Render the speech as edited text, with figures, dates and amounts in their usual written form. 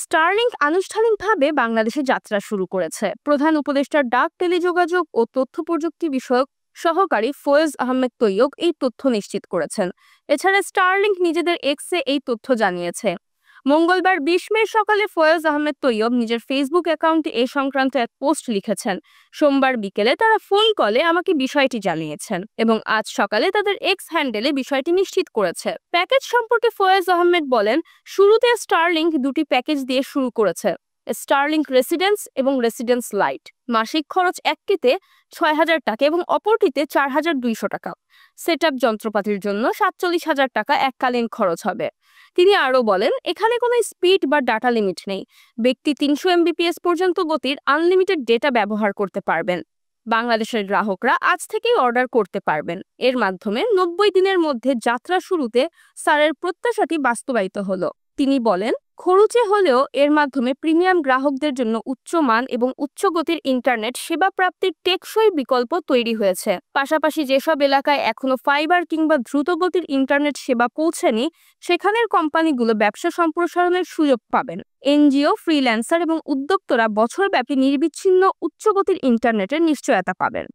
Starlink আনুষ্ঠানিকভাবে বাংলাদেশে যাত্রা শুরু করেছে। প্রধান উপদেষ্টার ডাক, টেলিযোগাযোগ ও তথ্য প্রযুক্তি বিষয়ক সহকারী ফয়েজ আহমেদ তৈয়ব এই তথ্য নিশ্চিত করেছেন। এছাড়া স্টারলিংক নিজেদের এক্সে এই তথ্য জানিয়েছে। মঙ্গলবার ২০ মে সকালে ফয়েজ আহমেদ তৈয়ব নিজের ফেসবুক অ্যাকাউন্টে এ সংক্রান্ত এক পোস্ট লিখেছেন। সোমবার বিকেলে তারা ফোন কলে আমাকে বিষয়টি জানিয়েছেন এবং আজ সকালে তাদের এক্স হ্যান্ডেলে বিষয়টি নিশ্চিত করেছে। প্যাকেজ সম্পর্কে ফয়েজ আহমেদ বলেন, শুরুতে স্টারলিংক দুটি প্যাকেজ দিয়ে শুরু করেছে, স্টারলিংক রেসিডেন্স এবং রেসিডেন্স লাইট। মাসিক খরচ একটিতে ৬,০০০ টাকা এবং অপরটিতে ৪,২০০ টাকা। সেটআপ যন্ত্রপাতির জন্য ৪৭,০০০ টাকা এককালীন খরচ হবে। তিনি আরও বলেন, এখানে কোনো স্পিড বা ডাটা লিমিট নেই। ব্যক্তি ৩০০ এমবিপিএস পর্যন্ত গতির আনলিমিটেড ডেটা ব্যবহার করতে পারবেন। বাংলাদেশের গ্রাহকরা আজ থেকেই অর্ডার করতে পারবেন। এর মাধ্যমে ৯০ দিনের মধ্যে যাত্রা শুরুতে স্যারের প্রত্যাশাটি বাস্তবায়িত হলো। তিনি বলেন, খরচে হলেও এর মাধ্যমে প্রিমিয়াম গ্রাহকদের জন্য উচ্চমান এবং উচ্চ গতির ইন্টারনেট সেবা প্রাপ্তির টেকসই বিকল্প তৈরি হয়েছে। পাশাপাশি যেসব এলাকায় এখনো ফাইবার কিংবা দ্রুত গতির ইন্টারনেট সেবা পৌঁছেনি, সেখানের কোম্পানিগুলো ব্যবসা সম্প্রসারণের সুযোগ পাবেন। এনজিও, ফ্রিল্যান্সার এবং উদ্যোক্তারা বছরব্যাপী নির্বিচ্ছিন্ন উচ্চ গতির ইন্টারনেটের নিশ্চয়তা পাবেন।